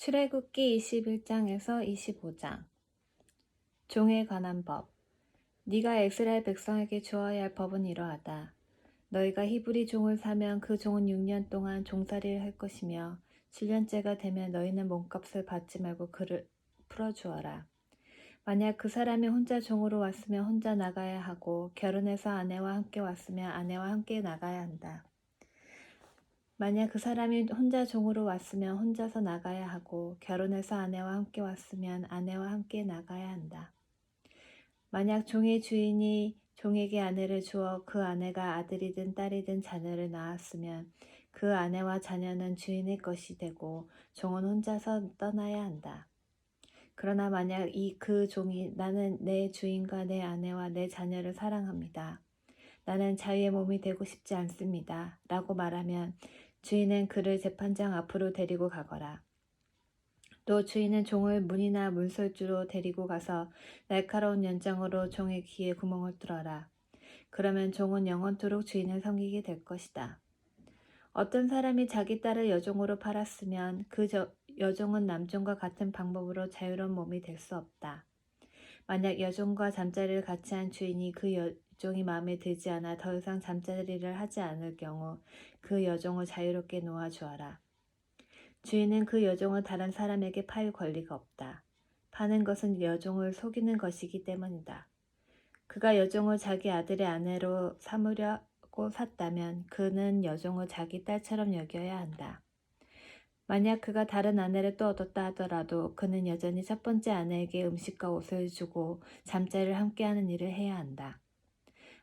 출애굽기 21장에서 25장. 종에 관한 법. 네가 이스라엘 백성에게 주어야 할 법은 이러하다. 너희가 히브리 종을 사면 그 종은 6년 동안 종살이를 할 것이며 7년째가 되면 너희는 몸값을 받지 말고 그를 풀어주어라. 만약 그 사람이 혼자 종으로 왔으면 혼자 나가야 하고 결혼해서 아내와 함께 왔으면 아내와 함께 나가야 한다. 만약 그 사람이 혼자 종으로 왔으면 혼자서 나가야 하고 결혼해서 아내와 함께 왔으면 아내와 함께 나가야 한다. 만약 종의 주인이 종에게 아내를 주어 그 아내가 아들이든 딸이든 자녀를 낳았으면 그 아내와 자녀는 주인의 것이 되고 종은 혼자서 떠나야 한다. 그러나 만약 그 종이 나는 내 주인과 내 아내와 내 자녀를 사랑합니다. 나는 자유의 몸이 되고 싶지 않습니다. 라고 말하면 주인은 그를 재판장 앞으로 데리고 가거라. 또 주인은 종을 문이나 문설주로 데리고 가서 날카로운 연장으로 종의 귀에 구멍을 뚫어라. 그러면 종은 영원토록 주인을 섬기게 될 것이다. 어떤 사람이 자기 딸을 여종으로 팔았으면 그 여종은 남종과 같은 방법으로 자유로운 몸이 될 수 없다. 만약 여종과 잠자리를 같이 한 주인이 그 여종이 마음에 들지 않아 더 이상 잠자리를 하지 않을 경우 그 여종을 자유롭게 놓아주어라. 주인은 그 여종을 다른 사람에게 팔 권리가 없다. 파는 것은 여종을 속이는 것이기 때문이다. 그가 여종을 자기 아들의 아내로 삼으려고 샀다면 그는 여종을 자기 딸처럼 여겨야 한다. 만약 그가 다른 아내를 또 얻었다 하더라도 그는 여전히 첫 번째 아내에게 음식과 옷을 주고 잠자리를 함께하는 일을 해야 한다.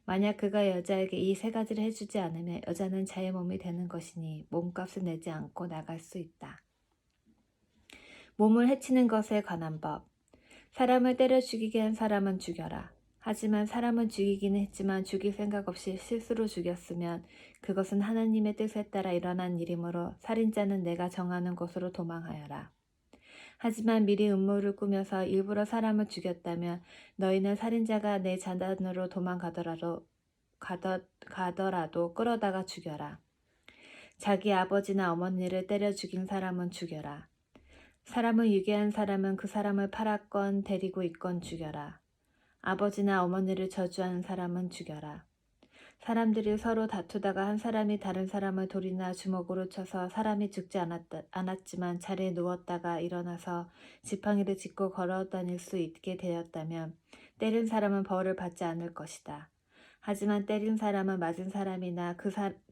만약 그가 여자에게 이 세 가지를 해주지 않으면 여자는 자의 몸이 되는 것이니 몸값을 내지 않고 나갈 수 있다. 몸을 해치는 것에 관한 법. 사람을 때려 죽이게 한 사람은 죽여라. 하지만 사람은 죽이기는 했지만 죽일 생각 없이 실수로 죽였으면 그것은 하나님의 뜻에 따라 일어난 일이므로 살인자는 내가 정하는 곳으로 도망하여라. 하지만 미리 음모를 꾸며서 일부러 사람을 죽였다면 너희는 살인자가 내 자단으로 도망가더라도 끌어다가 죽여라. 자기 아버지나 어머니를 때려 죽인 사람은 죽여라. 사람을 유괴한 사람은 그 사람을 팔았건 데리고 있건 죽여라. 아버지나 어머니를 저주하는 사람은 죽여라. 사람들이 서로 다투다가 한 사람이 다른 사람을 돌이나 주먹으로 쳐서 사람이 죽지 않았지만 자리에 누웠다가 일어나서 지팡이를 짚고 걸어다닐 수 있게 되었다면 때린 사람은 벌을 받지 않을 것이다. 하지만 때린 사람은 맞은 사람이나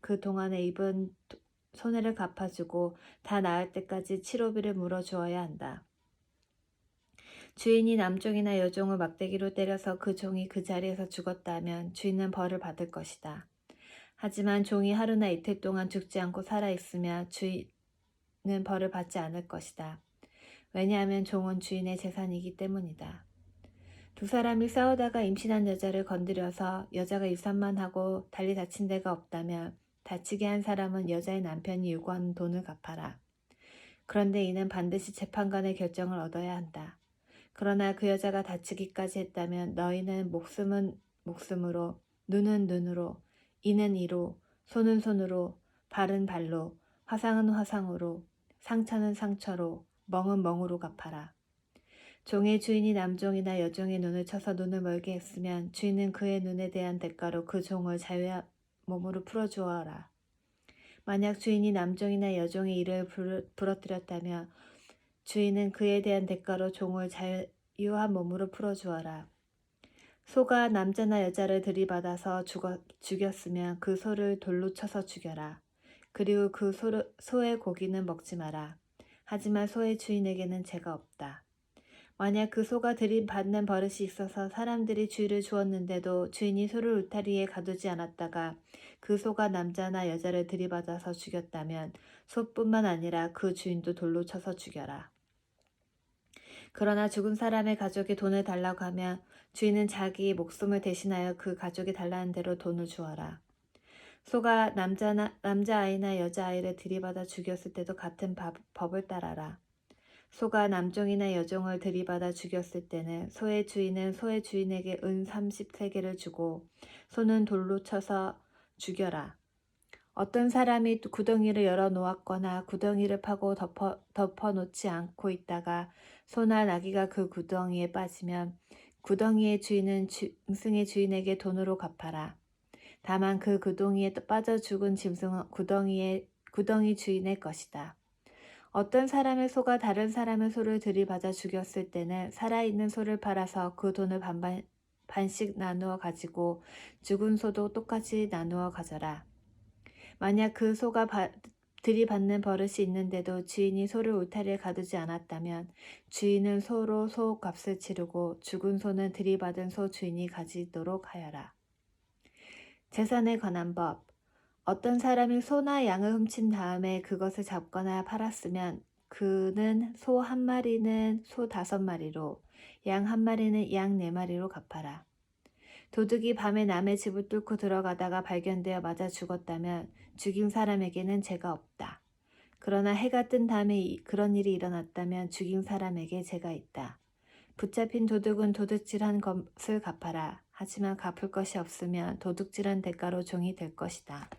그 동안에 입은 손해를 갚아주고 다 나을 때까지 치료비를 물어주어야 한다. 주인이 남종이나 여종을 막대기로 때려서 그 종이 그 자리에서 죽었다면 주인은 벌을 받을 것이다. 하지만 종이 하루나 이틀 동안 죽지 않고 살아있으면 주인은 벌을 받지 않을 것이다. 왜냐하면 종은 주인의 재산이기 때문이다. 두 사람이 싸우다가 임신한 여자를 건드려서 여자가 유산만 하고 달리 다친 데가 없다면 다치게 한 사람은 여자의 남편이 요구하는 돈을 갚아라. 그런데 이는 반드시 재판관의 결정을 얻어야 한다. 그러나 그 여자가 다치기까지 했다면 너희는 목숨은 목숨으로, 눈은 눈으로, 이는 이로, 손은 손으로, 발은 발로, 화상은 화상으로, 상처는 상처로, 멍은 멍으로 갚아라. 종의 주인이 남종이나 여종의 눈을 쳐서 눈을 멀게 했으면 주인은 그의 눈에 대한 대가로 그 종을 자유의 몸으로 풀어주어라. 만약 주인이 남종이나 여종의 이를 부러뜨렸다면 주인은 그에 대한 대가로 종을 자유한 몸으로 풀어주어라. 소가 남자나 여자를 들이받아서 죽였으면 그 소를 돌로 쳐서 죽여라. 그리고 그 소의 고기는 먹지 마라. 하지만 소의 주인에게는 죄가 없다. 만약 그 소가 들이받는 버릇이 있어서 사람들이 주의를 주었는데도 주인이 소를 울타리에 가두지 않았다가 그 소가 남자나 여자를 들이받아서 죽였다면 소뿐만 아니라 그 주인도 돌로 쳐서 죽여라. 그러나 죽은 사람의 가족이 돈을 달라고 하면 주인은 자기 목숨을 대신하여 그 가족이 달라는 대로 돈을 주어라. 소가 남자아이나 여자아이를 들이받아 죽였을 때도 같은 법을 따라라. 소가 남종이나 여종을 들이받아 죽였을 때는 소의 주인은 소의 주인에게 은 30세겔을 주고 소는 돌로 쳐서 죽여라. 어떤 사람이 구덩이를 열어 놓았거나 구덩이를 파고 덮어 놓지 않고 있다가 소나 나귀가 그 구덩이에 빠지면 구덩이의 주인은 짐승의 주인에게 돈으로 갚아라. 다만 그 구덩이에 빠져 죽은 짐승은 구덩이 주인의 것이다. 어떤 사람의 소가 다른 사람의 소를 들이받아 죽였을 때는 살아있는 소를 팔아서 그 돈을 반씩 나누어 가지고 죽은 소도 똑같이 나누어 가져라. 만약 그 소가 들이받는 버릇이 있는데도 주인이 소를 울타리에 가두지 않았다면 주인은 소로 소 값을 치르고 죽은 소는 들이받은 소 주인이 가지도록 하여라. 재산에 관한 법. 어떤 사람이 소나 양을 훔친 다음에 그것을 잡거나 팔았으면 그는 소 한 마리는 소 5마리로, 양 한 마리는 양 4마리로 갚아라. 도둑이 밤에 남의 집을 뚫고 들어가다가 발견되어 맞아 죽었다면 죽인 사람에게는 죄가 없다. 그러나 해가 뜬 다음에 그런 일이 일어났다면 죽인 사람에게 죄가 있다. 붙잡힌 도둑은 도둑질한 것을 갚아라. 하지만 갚을 것이 없으면 도둑질한 대가로 종이 될 것이다.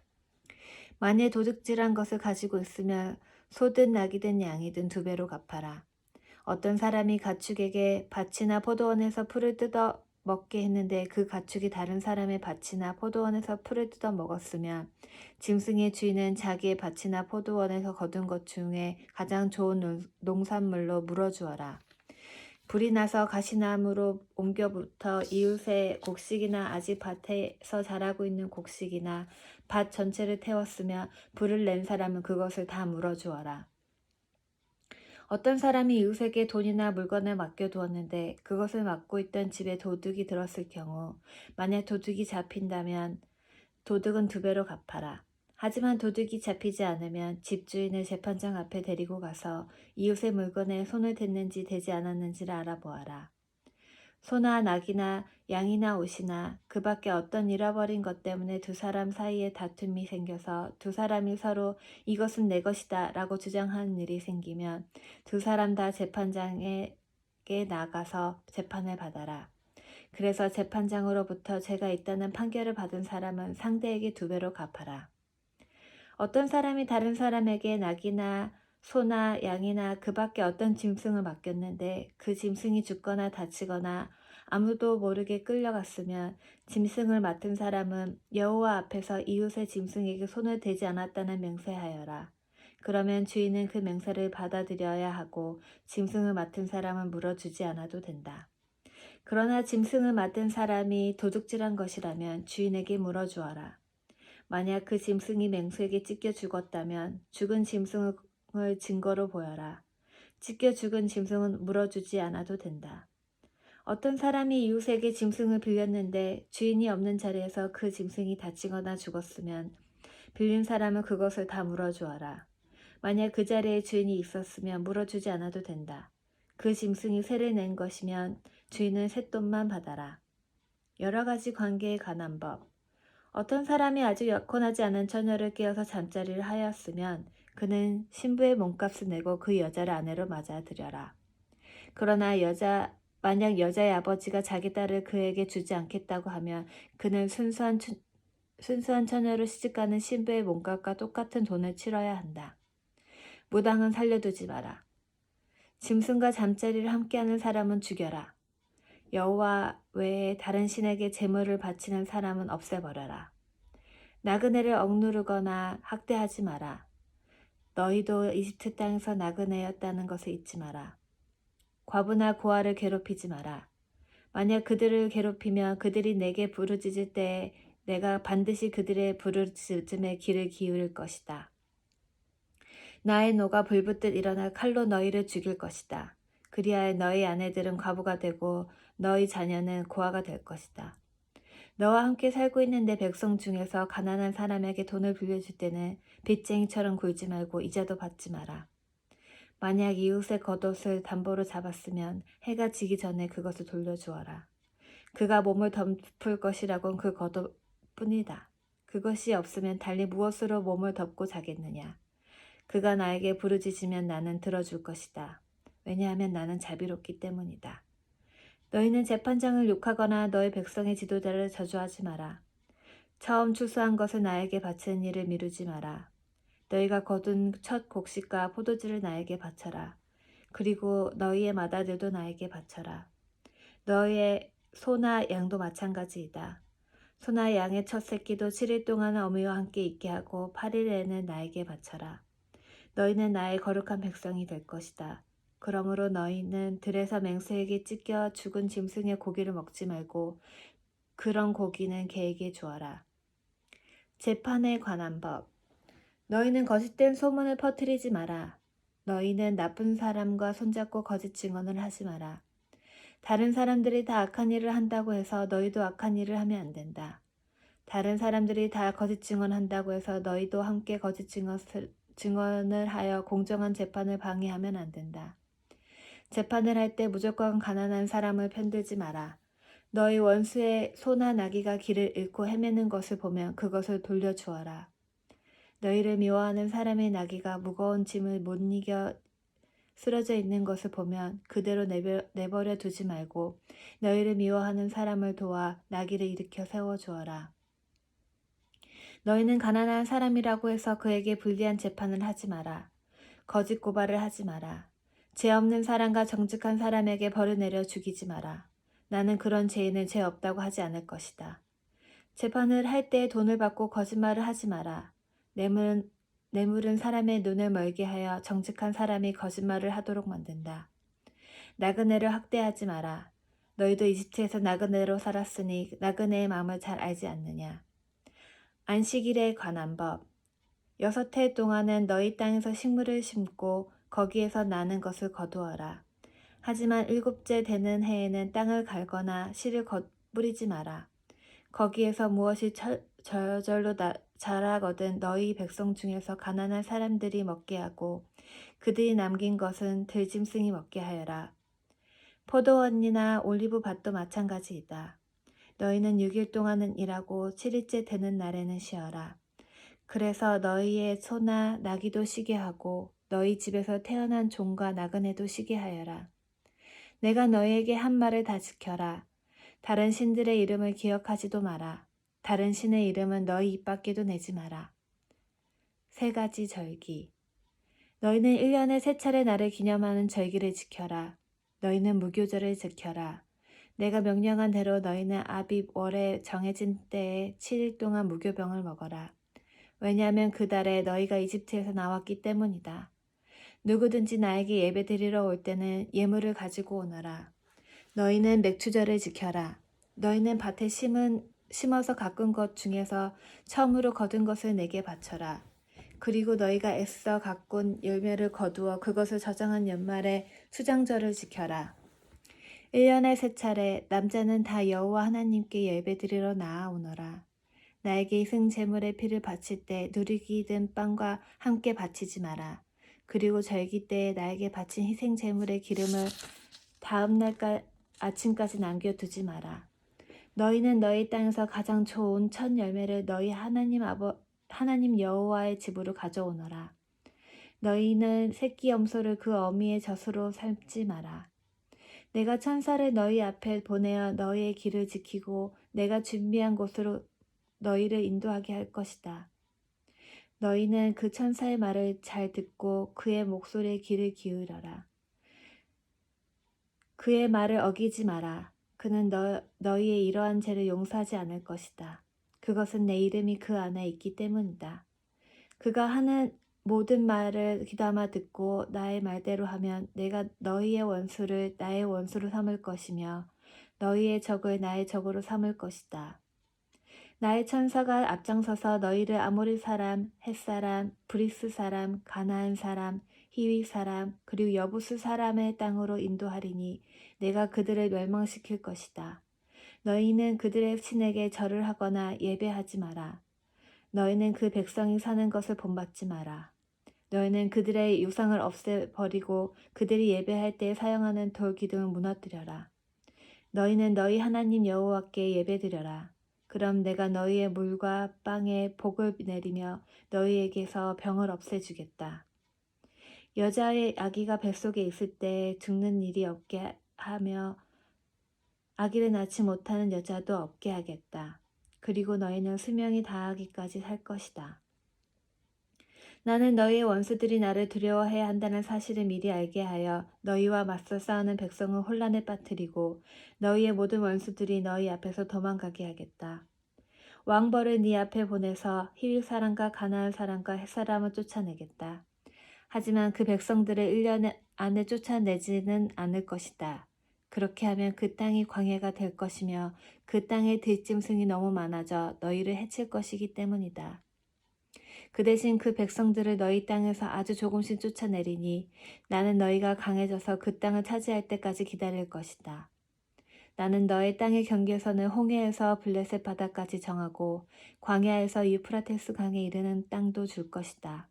만일 도둑질한 것을 가지고 있으면 소든 낙이든 양이든 2배로 갚아라. 어떤 사람이 가축에게 밭이나 포도원에서 풀을 뜯어 먹게 했는데 그 가축이 다른 사람의 밭이나 포도원에서 풀을 뜯어 먹었으면 짐승의 주인은 자기의 밭이나 포도원에서 거둔 것 중에 가장 좋은 농산물로 물어주어라. 불이 나서 가시나무로 옮겨부터 이웃의 곡식이나 아직 밭에서 자라고 있는 곡식이나 밭 전체를 태웠으며 불을 낸 사람은 그것을 다 물어주어라. 어떤 사람이 이웃에게 돈이나 물건을 맡겨두었는데 그것을 맡고 있던 집에 도둑이 들었을 경우 만약 도둑이 잡힌다면 도둑은 2배로 갚아라. 하지만 도둑이 잡히지 않으면 집주인을 재판장 앞에 데리고 가서 이웃의 물건에 손을 댔는지 대지 않았는지를 알아보아라. 소나 낙이나 양이나 옷이나 그 밖에 어떤 잃어버린 것 때문에 2사람 사이에 다툼이 생겨서 2사람이 서로 이것은 내 것이다 라고 주장하는 일이 생기면 2사람 다 재판장에게 나가서 재판을 받아라. 그래서 재판장으로부터 죄가 있다는 판결을 받은 사람은 상대에게 2배로 갚아라. 어떤 사람이 다른 사람에게 낙이나 소나 양이나 그 밖에 어떤 짐승을 맡겼는데 그 짐승이 죽거나 다치거나 아무도 모르게 끌려갔으면 짐승을 맡은 사람은 여호와 앞에서 이웃의 짐승에게 손을 대지 않았다는 맹세하여라. 그러면 주인은 그 맹세를 받아들여야 하고 짐승을 맡은 사람은 물어주지 않아도 된다. 그러나 짐승을 맡은 사람이 도둑질한 것이라면 주인에게 물어주어라. 만약 그 짐승이 맹수에게 찢겨 죽었다면 죽은 짐승을 증거로 보여라. 찢겨 죽은 짐승은 물어주지 않아도 된다. 어떤 사람이 이웃에게 짐승을 빌렸는데 주인이 없는 자리에서 그 짐승이 다치거나 죽었으면 빌린 사람은 그것을 다 물어주어라. 만약 그 자리에 주인이 있었으면 물어주지 않아도 된다. 그 짐승이 세를 낸 것이면 주인은 쇳돈만 받아라. 여러 가지 관계에 관한 법. 어떤 사람이 아주 약혼하지 않은 처녀를 깨어서 잠자리를 하였으면 그는 신부의 몸값을 내고 그 여자를 아내로 맞아들여라. 그러나 만약 여자의 아버지가 자기 딸을 그에게 주지 않겠다고 하면 그는 순수한 처녀로 시집가는 신부의 몸값과 똑같은 돈을 치러야 한다. 무당은 살려두지 마라. 짐승과 잠자리를 함께하는 사람은 죽여라. 여호와 외에 다른 신에게 제물을 바치는 사람은 없애버려라. 나그네를 억누르거나 학대하지 마라. 너희도 이집트 땅에서 나그네였다는 것을 잊지 마라. 과부나 고아를 괴롭히지 마라. 만약 그들을 괴롭히면 그들이 내게 부르짖을 때에 내가 반드시 그들의 부르짖음에 귀를 기울일 것이다. 나의 노가 불붙듯 일어나 칼로 너희를 죽일 것이다. 그리하여 너희 아내들은 과부가 되고 너희 자녀는 고아가 될 것이다. 너와 함께 살고 있는 내 백성 중에서 가난한 사람에게 돈을 빌려줄 때는 빚쟁이처럼 굴지 말고 이자도 받지 마라. 만약 이웃의 겉옷을 담보로 잡았으면 해가 지기 전에 그것을 돌려주어라. 그가 몸을 덮을 것이라곤 그 겉옷뿐이다. 그것이 없으면 달리 무엇으로 몸을 덮고 자겠느냐. 그가 나에게 부르짖으면 나는 들어줄 것이다. 왜냐하면 나는 자비롭기 때문이다. 너희는 재판장을 욕하거나 너희 백성의 지도자를 저주하지 마라. 처음 추수한 것을 나에게 바치는 일을 미루지 마라. 너희가 거둔 첫 곡식과 포도주를 나에게 바쳐라. 그리고 너희의 맏아들도 나에게 바쳐라. 너희의 소나 양도 마찬가지이다. 소나 양의 첫 새끼도 7일 동안 어미와 함께 있게 하고 8일에는 나에게 바쳐라. 너희는 나의 거룩한 백성이 될 것이다. 그러므로 너희는 들에서 맹수에게 찢겨 죽은 짐승의 고기를 먹지 말고 그런 고기는 개에게 주어라. 재판에 관한 법. 너희는 거짓된 소문을 퍼뜨리지 마라. 너희는 나쁜 사람과 손잡고 거짓 증언을 하지 마라. 다른 사람들이 다 악한 일을 한다고 해서 너희도 악한 일을 하면 안 된다. 다른 사람들이 다 거짓 증언한다고 해서 너희도 함께 거짓 증언을 하여 공정한 재판을 방해하면 안 된다. 재판을 할 때 무조건 가난한 사람을 편들지 마라. 너희 원수의 소나 나귀가 길을 잃고 헤매는 것을 보면 그것을 돌려주어라. 너희를 미워하는 사람의 나귀가 무거운 짐을 못 이겨 쓰러져 있는 것을 보면 그대로 내버려 두지 말고 너희를 미워하는 사람을 도와 나귀를 일으켜 세워주어라. 너희는 가난한 사람이라고 해서 그에게 불리한 재판을 하지 마라. 거짓 고발을 하지 마라. 죄 없는 사람과 정직한 사람에게 벌을 내려 죽이지 마라. 나는 그런 죄인을 죄 없다고 하지 않을 것이다. 재판을 할 때 돈을 받고 거짓말을 하지 마라. 뇌물은 사람의 눈을 멀게 하여 정직한 사람이 거짓말을 하도록 만든다. 나그네를 학대하지 마라. 너희도 이집트에서 나그네로 살았으니 나그네의 마음을 잘 알지 않느냐. 안식일에 관한 법. 6해 동안은 너희 땅에서 식물을 심고 거기에서 나는 것을 거두어라. 하지만 7째 되는 해에는 땅을 갈거나 씨를 뿌리지 마라. 거기에서 무엇이 저절로 자라거든 너희 백성 중에서 가난한 사람들이 먹게 하고 그들이 남긴 것은 들짐승이 먹게 하여라. 포도원이나 올리브밭도 마찬가지이다. 너희는 6일 동안은 일하고 7일째 되는 날에는 쉬어라. 그래서 너희의 소나 나귀도 쉬게 하고 너희 집에서 태어난 종과 나그네도 쉬게 하여라. 내가 너희에게 한 말을 다 지켜라. 다른 신들의 이름을 기억하지도 마라. 다른 신의 이름은 너희 입 밖에도 내지 마라. 3가지 절기. 너희는 1년에 3차례 나를 기념하는 절기를 지켜라. 너희는 무교절을 지켜라. 내가 명령한 대로 너희는 아빕 월에 정해진 때에 7일 동안 무교병을 먹어라. 왜냐하면 그 달에 너희가 이집트에서 나왔기 때문이다. 누구든지 나에게 예배드리러 올 때는 예물을 가지고 오너라. 너희는 맥추절을 지켜라. 너희는 밭에 심어서 가꾼 것 중에서 처음으로 거둔 것을 내게 바쳐라. 그리고 너희가 애써 가꾼 열매를 거두어 그것을 저장한 연말에 수장절을 지켜라. 1년에 3차례 남자는 다 여호와 하나님께 예배드리러 나아오너라. 나에게 희생 제물의 피를 바칠 때 누리기 든 빵과 함께 바치지 마라. 그리고 절기 때에 나에게 바친 희생 제물의 기름을 다음 날 아침까지 남겨두지 마라. 너희는 너희 땅에서 가장 좋은 첫 열매를 너희 하나님 여호와의 집으로 가져오너라. 너희는 새끼 염소를 그 어미의 젖으로 삶지 마라. 내가 천사를 너희 앞에 보내어 너희의 길을 지키고 내가 준비한 곳으로 너희를 인도하게 할 것이다. 너희는 그 천사의 말을 잘 듣고 그의 목소리에 귀를 기울여라. 그의 말을 어기지 마라. 그는 너희의 이러한 죄를 용서하지 않을 것이다. 그것은 내 이름이 그 안에 있기 때문이다. 그가 하는 모든 말을 귀담아 듣고 나의 말대로 하면 내가 너희의 원수를 나의 원수로 삼을 것이며 너희의 적을 나의 적으로 삼을 것이다. 나의 천사가 앞장서서 너희를 아모리 사람, 헷 사람, 브리스 사람, 가나안 사람, 히위 사람, 그리고 여부스 사람의 땅으로 인도하리니 내가 그들을 멸망시킬 것이다. 너희는 그들의 신에게 절을 하거나 예배하지 마라. 너희는 그 백성이 사는 것을 본받지 마라. 너희는 그들의 유상을 없애버리고 그들이 예배할 때 사용하는 돌 기둥을 무너뜨려라. 너희는 너희 하나님 여호와께 예배드려라. 그럼 내가 너희의 물과 빵에 복을 내리며 너희에게서 병을 없애주겠다. 여자의 아기가 뱃속에 있을 때 죽는 일이 없게 하며 아기를 낳지 못하는 여자도 없게 하겠다. 그리고 너희는 수명이 다하기까지 살 것이다. 나는 너희의 원수들이 나를 두려워해야 한다는 사실을 미리 알게 하여 너희와 맞서 싸우는 백성을 혼란에 빠뜨리고 너희의 모든 원수들이 너희 앞에서 도망가게 하겠다. 왕벌을 네 앞에 보내서 히윗 사람과 가나안 사람과 헷 사람을 쫓아내겠다. 하지만 그 백성들을 1년 안에 쫓아내지는 않을 것이다. 그렇게 하면 그 땅이 광야가 될 것이며 그 땅의 들짐승이 너무 많아져 너희를 해칠 것이기 때문이다. 그 대신 그 백성들을 너희 땅에서 아주 조금씩 쫓아내리니 나는 너희가 강해져서 그 땅을 차지할 때까지 기다릴 것이다. 나는 너의 땅의 경계선을 홍해에서 블레셋 바다까지 정하고 광야에서 유프라테스 강에 이르는 땅도 줄 것이다.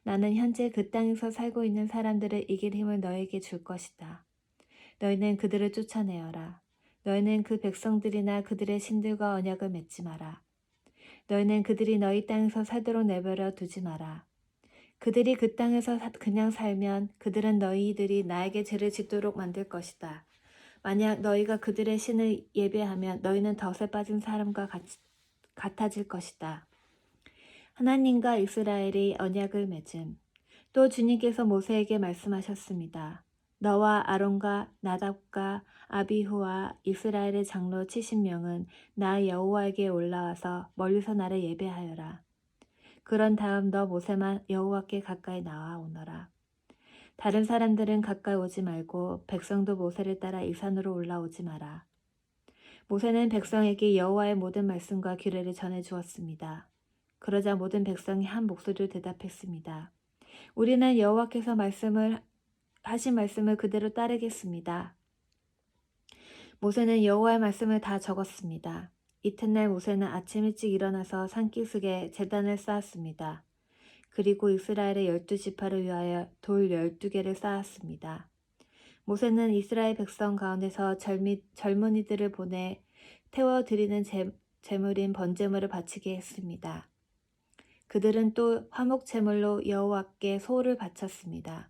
나는 현재 그 땅에서 살고 있는 사람들을 이길 힘을 너에게 줄 것이다. 너희는 그들을 쫓아내어라. 너희는 그 백성들이나 그들의 신들과 언약을 맺지 마라. 너희는 그들이 너희 땅에서 살도록 내버려 두지 마라. 그들이 그 땅에서 그냥 살면 그들은 너희들이 나에게 죄를 짓도록 만들 것이다. 만약 너희가 그들의 신을 예배하면 너희는 덫에 빠진 사람과 같아질 것이다. 하나님과 이스라엘이 언약을 맺음. 또 주님께서 모세에게 말씀하셨습니다. 너와 아론과 나답과 아비후와 이스라엘의 장로 70명은 나 여호와에게 올라와서 멀리서 나를 예배하여라. 그런 다음 너 모세만 여호와께 가까이 나아오너라. 다른 사람들은 가까이 오지 말고 백성도 모세를 따라 이 산으로 올라오지 마라. 모세는 백성에게 여호와의 모든 말씀과 규례를 전해 주었습니다. 그러자 모든 백성이 한 목소리로 대답했습니다. 우리는 여호와께서 하신 말씀을 그대로 따르겠습니다. 모세는 여호와의 말씀을 다 적었습니다. 이튿날 모세는 아침 일찍 일어나서 산기슭에 제단을 쌓았습니다. 그리고 이스라엘의 12지파를 위하여 돌 12개를 쌓았습니다. 모세는 이스라엘 백성 가운데서 젊은이들을 보내 태워드리는 제물인 번제물을 바치게 했습니다. 그들은 또 화목제물로 여호와께 소를 바쳤습니다.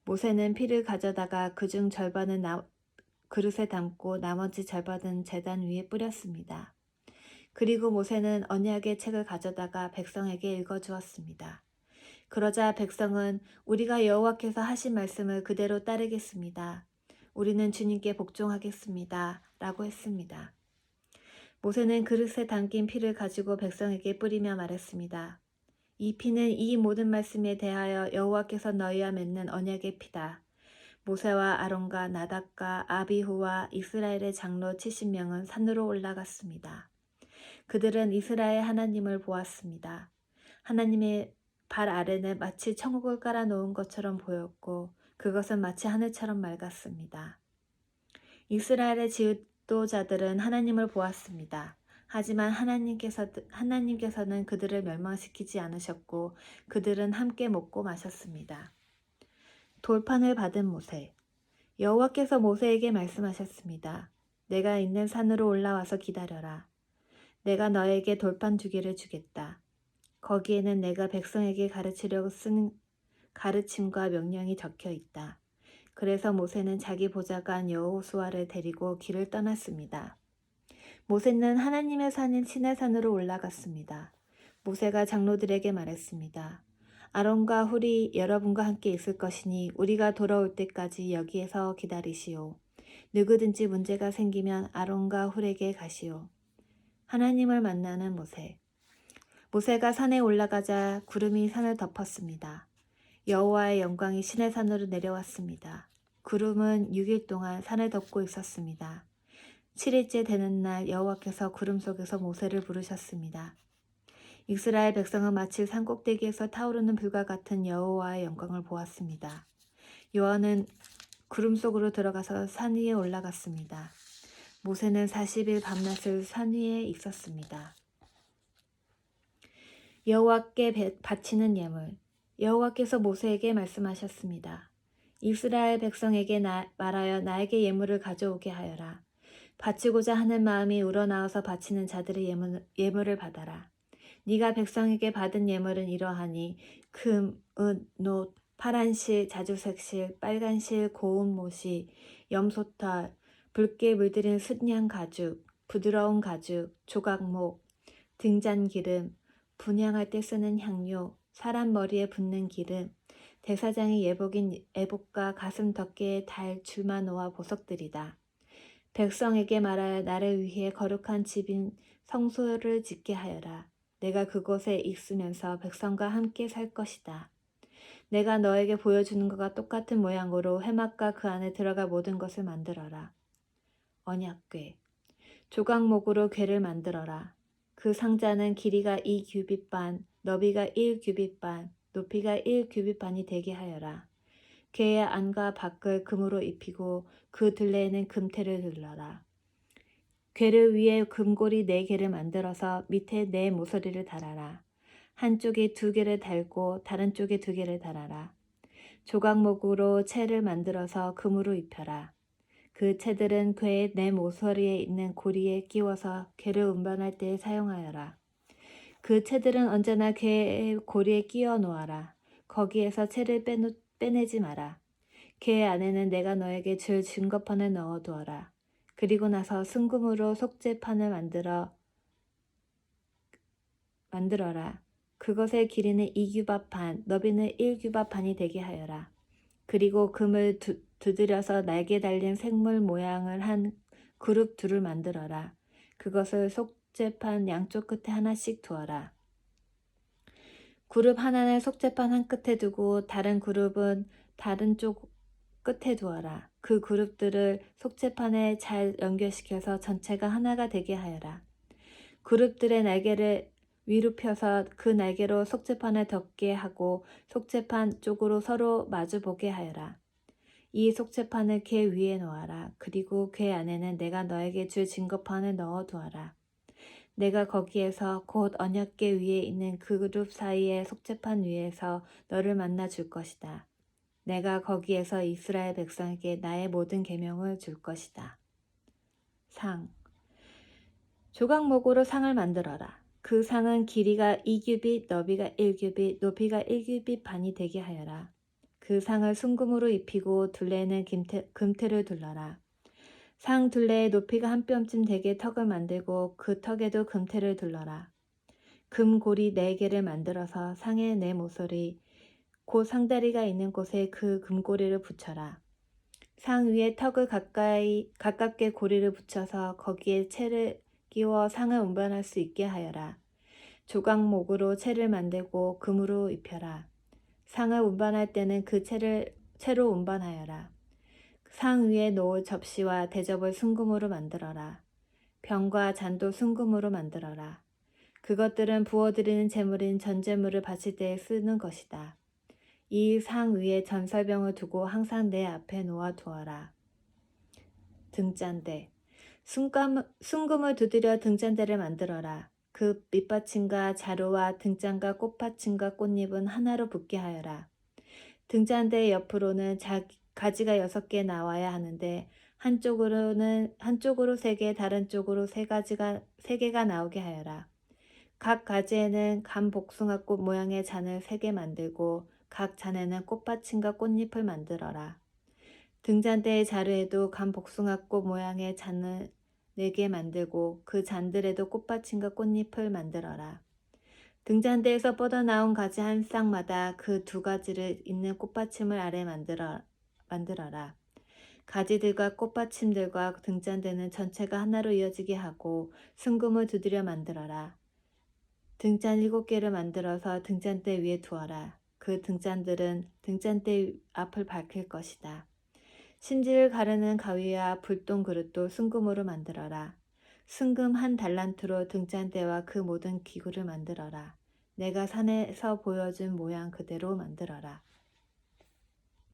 모세는 피를 가져다가 그중 절반은 그릇에 담고 나머지 절반은 제단 위에 뿌렸습니다. 그리고 모세는 언약의 책을 가져다가 백성에게 읽어주었습니다. 그러자 백성은 우리가 여호와께서 하신 말씀을 그대로 따르겠습니다. 우리는 주님께 복종하겠습니다. 라고 했습니다. 모세는 그릇에 담긴 피를 가지고 백성에게 뿌리며 말했습니다. 이 피는 이 모든 말씀에 대하여 여호와께서 너희와 맺는 언약의 피다. 모세와 아론과 나답과 아비후와 이스라엘의 장로 70명은 산으로 올라갔습니다. 그들은 이스라엘 하나님을 보았습니다. 하나님의 발 아래는 마치 천국을 깔아놓은 것처럼 보였고 그것은 마치 하늘처럼 맑았습니다. 이스라엘의 지도자들은 하나님을 보았습니다. 하지만 하나님께서는 그들을 멸망시키지 않으셨고 그들은 함께 먹고 마셨습니다. 돌판을 받은 모세. 여호와께서 모세에게 말씀하셨습니다. 내가 있는 산으로 올라와서 기다려라. 내가 너에게 돌판 2개를 주겠다. 거기에는 내가 백성에게 가르치려고 쓴 가르침과 명령이 적혀 있다. 그래서 모세는 자기 보좌관 여호수아를 데리고 길을 떠났습니다. 모세는 하나님의 산인 시내산으로 올라갔습니다. 모세가 장로들에게 말했습니다. 아론과 훌이 여러분과 함께 있을 것이니 우리가 돌아올 때까지 여기에서 기다리시오. 누구든지 문제가 생기면 아론과 훌에게 가시오. 하나님을 만나는 모세. 모세가 산에 올라가자 구름이 산을 덮었습니다. 여호와의 영광이 시내산으로 내려왔습니다. 구름은 6일 동안 산을 덮고 있었습니다. 7일째 되는 날 여호와께서 구름 속에서 모세를 부르셨습니다. 이스라엘 백성은 마치 산꼭대기에서 타오르는 불과 같은 여호와의 영광을 보았습니다. 여호와는 구름 속으로 들어가서 산 위에 올라갔습니다. 모세는 40일 밤낮을 산 위에 있었습니다. 여호와께 바치는 예물. 여호와께서 모세에게 말씀하셨습니다. 이스라엘 백성에게 말하여 나에게 예물을 가져오게 하여라. 바치고자 하는 마음이 우러나와서 바치는 자들의 예물을 받아라. 네가 백성에게 받은 예물은 이러하니 금, 은, 놋, 파란 실, 자주색 실, 빨간 실, 고운 못이, 염소털, 붉게 물들인 순양 가죽, 부드러운 가죽, 조각목, 등잔기름, 분향할 때 쓰는 향료, 사람 머리에 붓는 기름, 대사장의 예복인 애복과 가슴 덮개에 달 줄마 놓아 보석들이다. 백성에게 말하여 나를 위해 거룩한 집인 성소를 짓게 하여라. 내가 그곳에 있으면서 백성과 함께 살 것이다. 내가 너에게 보여주는 것과 똑같은 모양으로 회막과 그 안에 들어갈 모든 것을 만들어라. 언약궤. 조각목으로 궤를 만들어라. 그 상자는 길이가 2규빗 반, 너비가 1규빗 반, 높이가 1규빗 반이 되게 하여라. 궤의 안과 밖을 금으로 입히고 그 둘레에는 금테를 둘러라. 궤를 위에 금고리 4개를 만들어서 밑에 4 모서리를 달아라. 한쪽에 2개를 달고 다른 쪽에 2개를 달아라. 조각목으로 채를 만들어서 금으로 입혀라. 그 채들은 궤의 4 모서리에 있는 고리에 끼워서 궤를 운반할 때 사용하여라. 그 채들은 언제나 궤의 고리에 끼워 놓아라. 거기에서 채를 빼내지 마라. 궤 안에는 내가 너에게 줄 증거판을 넣어 두어라. 그리고 나서 순금으로 속죄판을 만들어라. 그것의 길이는 2규빗 반, 너비는 1규빗 반이 되게 하여라. 그리고 금을 두드려서 날개 달린 생물 모양을 한 그룹 둘을 만들어라. 그것을 속죄판 양쪽 끝에 하나씩 두어라. 그룹 하나는 속죄판 한 끝에 두고 다른 그룹은 다른 쪽 끝에 두어라. 그 그룹들을 속죄판에 잘 연결시켜서 전체가 하나가 되게 하여라. 그룹들의 날개를 위로 펴서 그 날개로 속죄판을 덮게 하고 속죄판 쪽으로 서로 마주보게 하여라. 이 속죄판을 궤 위에 놓아라. 그리고 궤 안에는 내가 너에게 줄 증거판을 넣어 두어라. 내가 거기에서 곧 언약궤 위에 있는 그 그룹 사이의 속죄판 위에서 너를 만나 줄 것이다. 내가 거기에서 이스라엘 백성에게 나의 모든 계명을 줄 것이다. 상. 조각목으로 상을 만들어라. 그 상은 길이가 2규빗, 너비가 1규빗, 높이가 1규빗 반이 되게 하여라. 그 상을 순금으로 입히고 둘레에는 금테를 둘러라. 상 둘레의 높이가 한 뼘쯤 되게 턱을 만들고 그 턱에도 금테를 둘러라. 금고리 4개를 만들어서 상의 4 모서리, 곧 상다리가 있는 곳에 그 금고리를 붙여라. 상 위에 턱을 가깝게 고리를 붙여서 거기에 채를 끼워 상을 운반할 수 있게 하여라. 조각목으로 채를 만들고 금으로 입혀라. 상을 운반할 때는 그 채로 운반하여라. 상 위에 놓을 접시와 대접을 순금으로 만들어라. 병과 잔도 순금으로 만들어라. 그것들은 부어드리는 제물인 전제물을 바칠 때에 쓰는 것이다. 이 상 위에 전설병을 두고 항상 내 앞에 놓아 두어라. 등잔대. 순금을 두드려 등잔대를 만들어라. 그 밑받침과 자루와 등잔과 꽃받침과 꽃잎은 하나로 붙게 하여라. 등잔대 옆으로는 가지가 6개 나와야 하는데 한쪽으로 3개, 다른 쪽으로 3개가 나오게 하여라. 각 가지에는 감복숭아꽃 모양의 잔을 3개 만들고 각 잔에는 꽃받침과 꽃잎을 만들어라. 등잔대의 자루에도 감복숭아꽃 모양의 잔을 4개 만들고 그 잔들에도 꽃받침과 꽃잎을 만들어라. 등잔대에서 뻗어나온 가지 한 쌍마다 그 2가지를 잇는 꽃받침을 아래 만들어라. 가지들과 꽃받침들과 등잔대는 전체가 하나로 이어지게 하고 순금을 두드려 만들어라. 등잔 7개를 만들어서 등잔대 위에 두어라. 그 등잔들은 등잔대 앞을 밝힐 것이다. 심지를 가르는 가위와 불똥 그릇도 순금으로 만들어라. 순금 1달란트로 등잔대와 그 모든 기구를 만들어라. 내가 산에서 보여준 모양 그대로 만들어라.